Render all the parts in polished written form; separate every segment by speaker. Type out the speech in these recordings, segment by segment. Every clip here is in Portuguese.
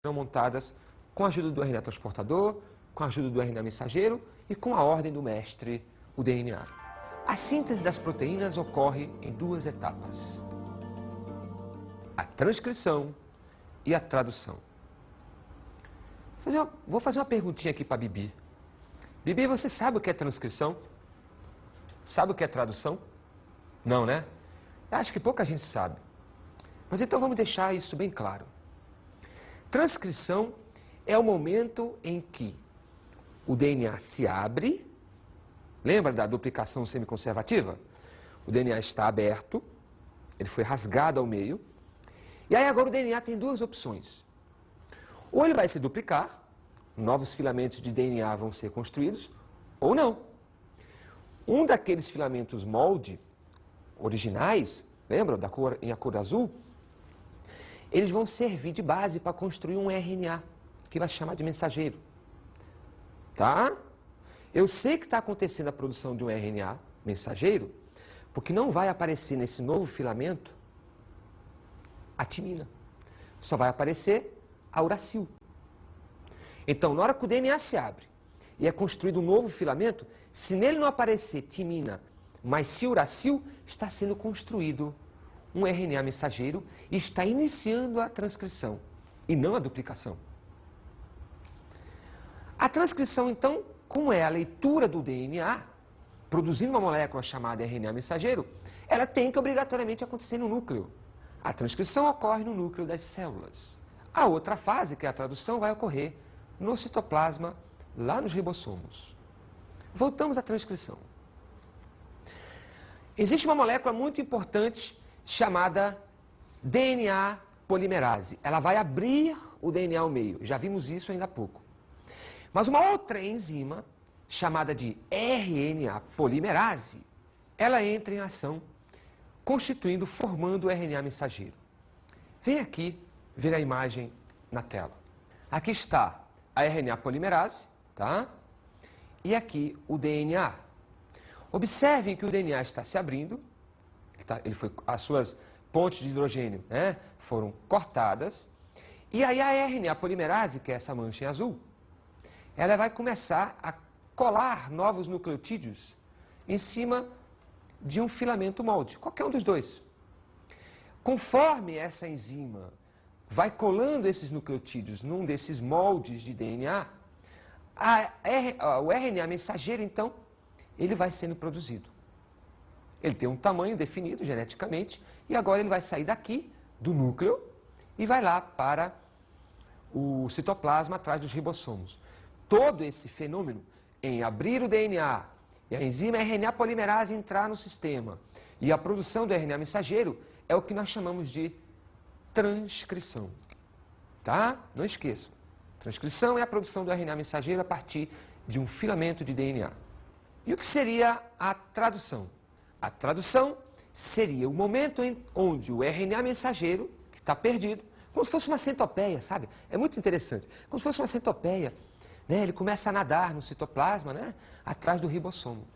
Speaker 1: serão montadas com a ajuda do RNA transportador, com a ajuda do RNA mensageiro e com a ordem do mestre, o DNA. A síntese das proteínas ocorre em duas etapas: a transcrição e a tradução. Vou fazer uma perguntinha aqui para a Bibi. Bibi, você sabe o que é transcrição? Sabe o que é tradução? Não, né? Acho que pouca gente sabe. Mas então vamos deixar isso bem claro. Transcrição é o momento em que o DNA se abre. Lembra da duplicação semiconservativa? O DNA está aberto, ele foi rasgado ao meio. E aí agora o DNA tem duas opções. Ou ele vai se duplicar, novos filamentos de DNA vão ser construídos, ou não. Um daqueles filamentos molde originais, lembra da cor, em a cor azul? Eles vão servir de base para construir um RNA, que vai chamar de mensageiro. Tá? Eu sei que está acontecendo a produção de um RNA mensageiro, porque não vai aparecer nesse novo filamento a timina. Só vai aparecer a uracil. Então, na hora que o DNA se abre e é construído um novo filamento, se nele não aparecer timina, mas se uracil, está sendo construído um RNA mensageiro e está iniciando a transcrição, e não a duplicação. A transcrição, então, como é a leitura do DNA, produzindo uma molécula chamada RNA mensageiro, ela tem que obrigatoriamente acontecer no núcleo. A transcrição ocorre no núcleo das células. A outra fase, que é a tradução, vai ocorrer no citoplasma, lá nos ribossomos. Voltamos à transcrição. Existe uma molécula muito importante chamada DNA polimerase. Ela vai abrir o DNA ao meio. Já vimos isso ainda há pouco. Mas uma outra enzima, chamada de RNA polimerase, ela entra em ação, constituindo, formando o RNA mensageiro. Vem aqui ver a imagem na tela. Aqui está a RNA polimerase, tá? E aqui o DNA. Observem que o DNA está se abrindo, as suas pontes de hidrogênio, né, foram cortadas, e aí a RNA polimerase, que é essa mancha em azul, ela vai começar a colar novos nucleotídeos em cima de um filamento molde, qualquer um dos dois. Conforme essa enzima vai colando esses nucleotídeos num desses moldes de DNA, o RNA mensageiro, então, ele vai sendo produzido. Ele tem um tamanho definido geneticamente e agora ele vai sair daqui, do núcleo, e vai lá para o citoplasma atrás dos ribossomos. Todo esse fenômeno em abrir o DNA e a enzima RNA polimerase entrar no sistema e a produção do RNA mensageiro é o que nós chamamos de transcrição. Tá? Não esqueçam. Transcrição é a produção do RNA mensageiro a partir de um filamento de DNA. E o que seria a tradução? A tradução seria o momento onde o RNA mensageiro, que está perdido, como se fosse uma centopeia, sabe? É muito interessante. Como se fosse uma centopeia, né? Ele começa a nadar no citoplasma, né? Atrás do ribossomo.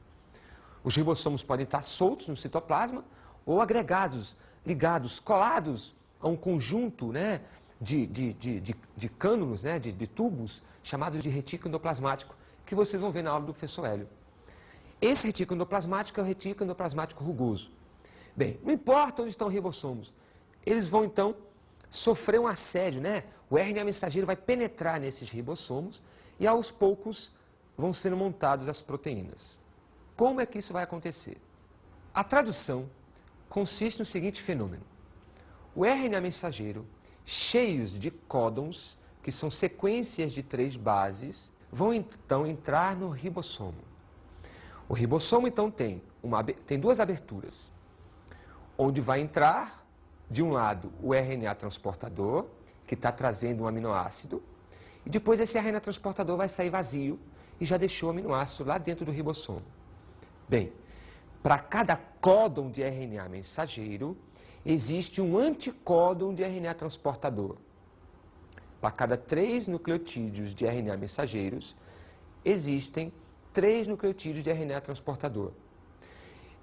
Speaker 1: Os ribossomos podem estar soltos no citoplasma ou agregados, ligados, colados a um conjunto, né, de cânulos, né, de tubos, chamados de retículo endoplasmático, que vocês vão ver na aula do professor Hélio. Esse retículo endoplasmático é o retículo endoplasmático rugoso. Bem, não importa onde estão os ribossomos, eles vão então sofrer um assédio, né? O RNA mensageiro vai penetrar nesses ribossomos e aos poucos vão sendo montadas as proteínas. Como é que isso vai acontecer? A tradução consiste no seguinte fenômeno. O RNA mensageiro, cheios de códons, que são sequências de 3 bases, vão então entrar no ribossomo. O ribossomo, então, tem 2 aberturas, onde vai entrar, de um lado, o RNA transportador, que está trazendo um aminoácido, e depois esse RNA transportador vai sair vazio e já deixou o aminoácido lá dentro do ribossomo. Bem, para cada códon de RNA mensageiro, existe um anticódon de RNA transportador. Para cada 3 nucleotídeos de RNA mensageiros, existem 3 nucleotídeos de RNA transportador.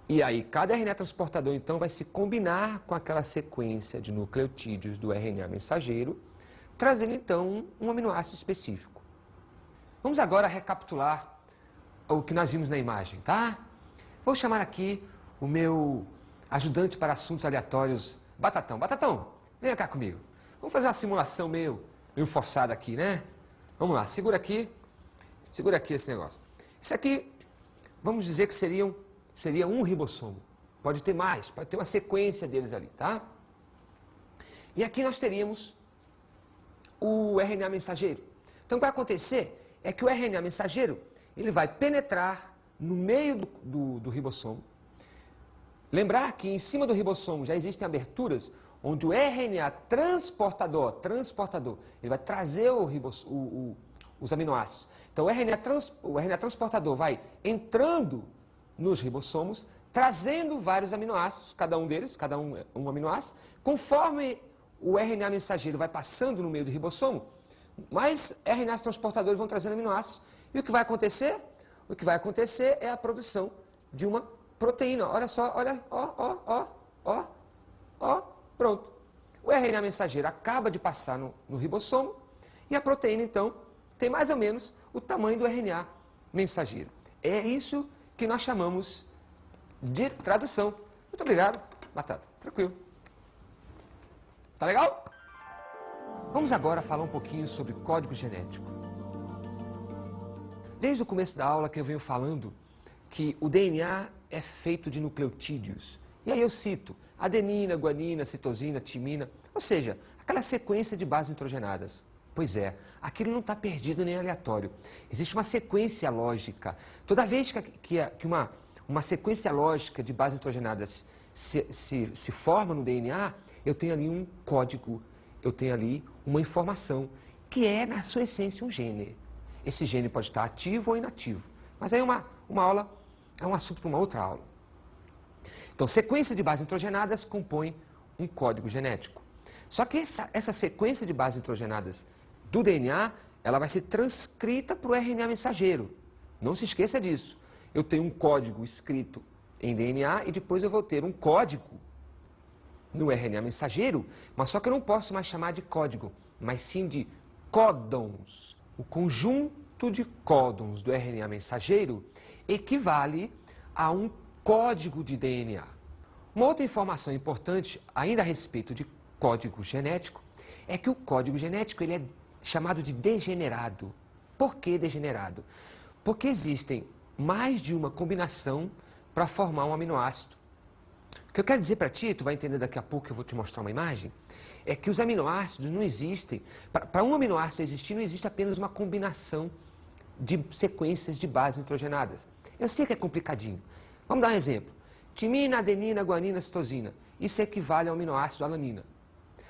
Speaker 1: E aí, cada RNA transportador, então, vai se combinar com aquela sequência de nucleotídeos do RNA mensageiro trazendo então um aminoácido específico. Vamos agora recapitular o que nós vimos na imagem, tá? Vou chamar aqui o meu ajudante para assuntos aleatórios, Batatão. Batatão, vem cá comigo. Vamos fazer uma simulação meio forçada aqui, né? Vamos lá, segura aqui esse negócio. Isso aqui, vamos dizer que seria um ribossomo. Pode ter mais, pode ter uma sequência deles ali, tá? E aqui nós teríamos o RNA mensageiro. Então o que vai acontecer é que o RNA mensageiro, ele vai penetrar no meio do ribossomo. Lembrar que em cima do ribossomo já existem aberturas onde o RNA transportador, ele vai trazer os aminoácidos. Então o RNA transportador vai entrando nos ribossomos, trazendo vários aminoácidos, cada um aminoácido. Conforme o RNA mensageiro vai passando no meio do ribossomo, mais RNAs transportadores vão trazendo aminoácidos. E o que vai acontecer? O que vai acontecer é a produção de uma proteína. Olha só, olha, pronto. O RNA mensageiro acaba de passar no ribossomo e a proteína, então, tem mais ou menos o tamanho do RNA mensageiro. É isso que nós chamamos de tradução. Muito obrigado, Batata. Tranquilo. Tá legal? Vamos agora falar um pouquinho sobre código genético. Desde o começo da aula que eu venho falando que o DNA é feito de nucleotídeos. E aí eu cito adenina, guanina, citosina, timina, ou seja, aquela sequência de bases nitrogenadas. Pois é, aquilo não está perdido nem aleatório. Existe uma sequência lógica. Toda vez que uma sequência lógica de bases nitrogenadas se forma no DNA, eu tenho ali um código, eu tenho ali uma informação, que é, na sua essência, um gene. Esse gene pode estar ativo ou inativo. Mas aí uma aula é um assunto para uma outra aula. Então, sequência de bases nitrogenadas compõe um código genético. Só que essa sequência de bases nitrogenadas do DNA, ela vai ser transcrita para o RNA mensageiro. Não se esqueça disso. Eu tenho um código escrito em DNA e depois eu vou ter um código no RNA mensageiro, mas só que eu não posso mais chamar de código, mas sim de códons. O conjunto de códons do RNA mensageiro equivale a um código de DNA. Uma outra informação importante, ainda a respeito de código genético, é que o código genético ele é chamado de degenerado. Por que degenerado? Porque existem mais de uma combinação para formar um aminoácido. O que eu quero dizer para ti, tu vai entender daqui a pouco que eu vou te mostrar uma imagem, é que os aminoácidos não existem. Para um aminoácido existir, não existe apenas uma combinação de sequências de bases nitrogenadas. Eu sei que é complicadinho. Vamos dar um exemplo. Timina, adenina, guanina, citosina. Isso equivale ao aminoácido alanina.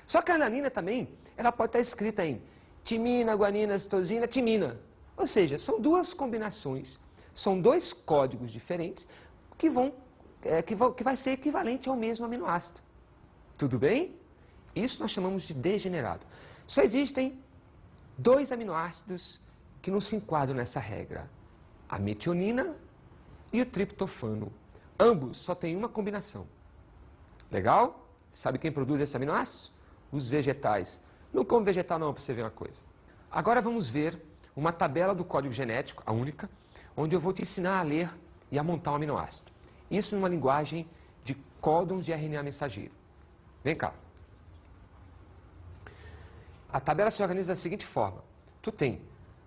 Speaker 1: Só que a alanina também, ela pode estar escrita em timina, guanina, citosina, timina. Ou seja, são duas combinações, são dois códigos diferentes que vai ser equivalente ao mesmo aminoácido. Tudo bem? Isso nós chamamos de degenerado. Só existem dois aminoácidos que não se enquadram nessa regra. A metionina e o triptofano. Ambos só têm uma combinação. Legal? Sabe quem produz esses aminoácidos? Os vegetais. Não come vegetal não, para você ver uma coisa. Agora vamos ver uma tabela do código genético, a única, onde eu vou te ensinar a ler e a montar um aminoácido. Isso numa linguagem de códons de RNA mensageiro. Vem cá. A tabela se organiza da seguinte forma. Tu tem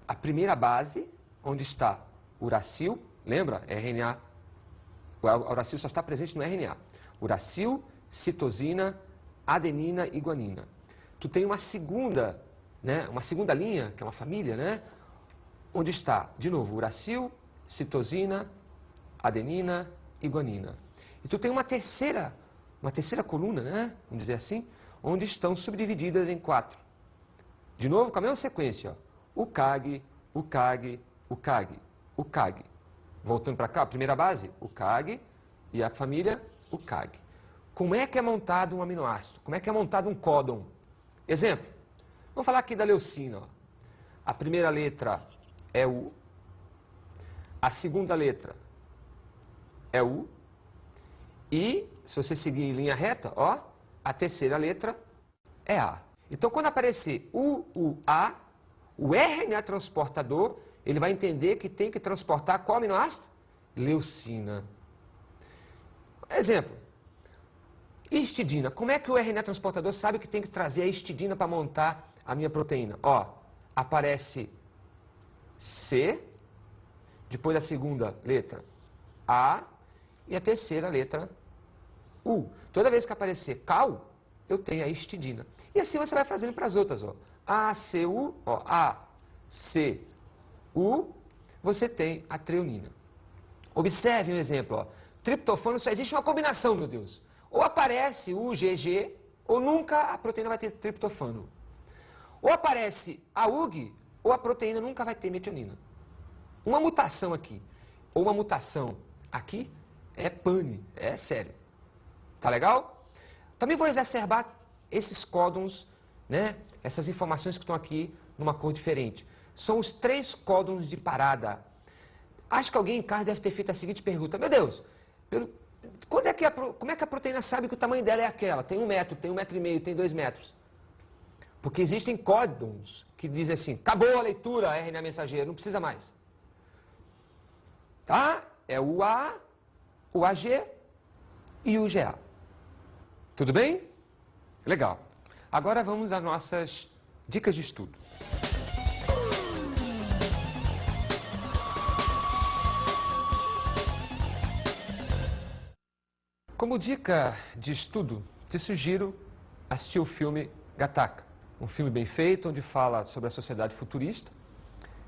Speaker 1: a primeira base, onde está uracil, lembra? RNA. O uracil só está presente no RNA. Uracil, citosina, adenina e guanina. Tu tem uma segunda linha, que é uma família, né? Onde está, de novo, uracil, citosina, adenina e guanina. E tu tem uma terceira coluna, né? Vamos dizer assim, onde estão subdivididas em 4. De novo, com a mesma sequência, ó. O CAG, o CAG, o CAG, o CAG. Voltando para cá, a primeira base, o CAG e a família, o CAG. Como é que é montado um aminoácido? Como é que é montado um códon? Exemplo, vamos falar aqui da leucina. Ó. A primeira letra é U, a segunda letra é U, e, se você seguir em linha reta, ó, a terceira letra é A. Então, quando aparecer UA, o RNA transportador, ele vai entender que tem que transportar qual aminoácido? Leucina. Exemplo, histidina. Como é que o RNA transportador sabe que tem que trazer a histidina para montar a minha proteína? Ó, aparece C, depois a segunda letra A e a terceira letra U. Toda vez que aparecer cal, eu tenho a histidina. E assim você vai fazendo para as outras, ó. ACU, ó, ACU, você tem a treonina. Observe um exemplo, ó. Triptofano só existe uma combinação, meu Deus. Ou aparece o GG, ou nunca a proteína vai ter triptofano. Ou aparece a UG, ou a proteína nunca vai ter metionina. Uma mutação aqui, ou uma mutação aqui, é pane, é sério. Tá legal? Também vou exacerbar esses códons, né? Essas informações que estão aqui numa cor diferente. São os 3 códons de parada. Acho que alguém em casa deve ter feito a seguinte pergunta. Meu Deus, como é que a proteína sabe que o tamanho dela é aquela? Tem 1 metro, tem 1,5 metro, tem 2 metros. Porque existem códons que dizem assim, acabou a leitura, RNA mensageiro, não precisa mais. Tá? É o A, o AG e o GA. Tudo bem? Legal. Agora vamos às nossas dicas de estudo. Como dica de estudo, te sugiro assistir o filme Gattaca. Um filme bem feito, onde fala sobre a sociedade futurista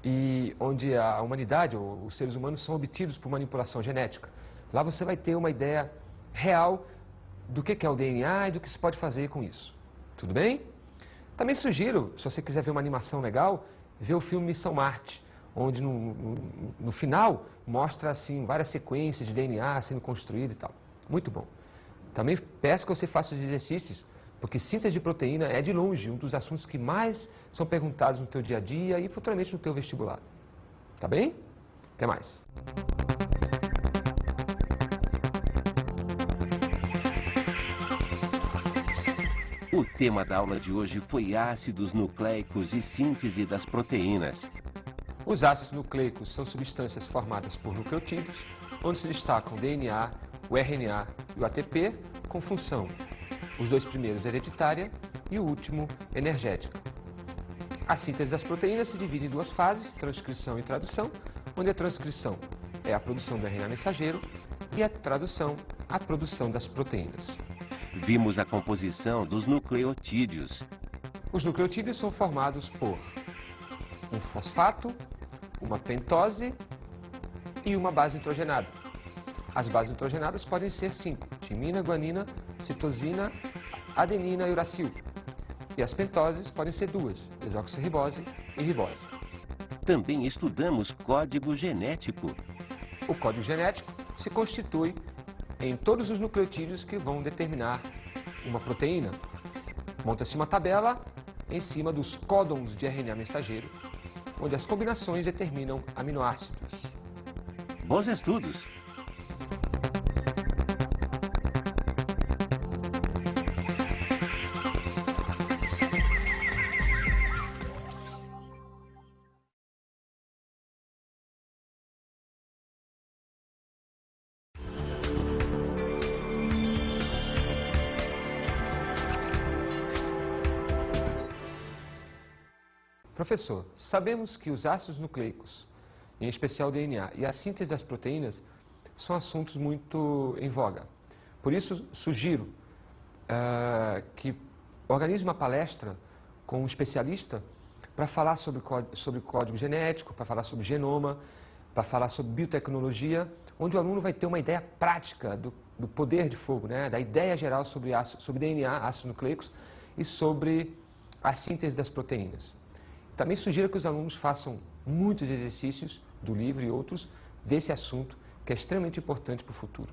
Speaker 1: e onde a humanidade, ou os seres humanos, são obtidos por manipulação genética. Lá você vai ter uma ideia real do que é o DNA e do que se pode fazer com isso. Tudo bem? Também sugiro, se você quiser ver uma animação legal, ver o filme Missão Marte, onde no final mostra assim várias sequências de DNA sendo construído e tal. Muito bom. Também peço que você faça os exercícios, porque síntese de proteína é de longe um dos assuntos que mais são perguntados no teu dia a dia e futuramente no teu vestibular. Tá bem? Até mais.
Speaker 2: O tema da aula de hoje foi ácidos nucleicos e síntese das proteínas.
Speaker 1: Os ácidos nucleicos são substâncias formadas por nucleotídeos, onde se destacam o DNA, o RNA e o ATP, com função, os 2 primeiros hereditária e o último energética. A síntese das proteínas se divide em 2 fases, transcrição e tradução, onde a transcrição é a produção do RNA mensageiro e a tradução, a produção das proteínas.
Speaker 2: Vimos a composição dos nucleotídeos.
Speaker 1: Os nucleotídeos são formados por um fosfato, uma pentose e uma base nitrogenada. As bases nitrogenadas podem ser 5, timina, guanina, citosina, adenina e uracil. E as pentoses podem ser 2, desoxirribose e ribose.
Speaker 2: Também estudamos código genético.
Speaker 1: O código genético se constitui em todos os nucleotídeos que vão determinar uma proteína. Monta-se uma tabela em cima dos códons de RNA mensageiro, onde as combinações determinam aminoácidos.
Speaker 2: Bons estudos!
Speaker 1: Professor, sabemos que os ácidos nucleicos, em especial o DNA, e a síntese das proteínas são assuntos muito em voga. Por isso, sugiro que organize uma palestra com um especialista para falar sobre código genético, para falar sobre genoma, para falar sobre biotecnologia, onde o aluno vai ter uma ideia prática do poder de fogo, né? Da ideia geral sobre DNA, ácidos nucleicos, e sobre a síntese das proteínas. Também sugiro que os alunos façam muitos exercícios do livro e outros desse assunto, que é extremamente importante para o futuro.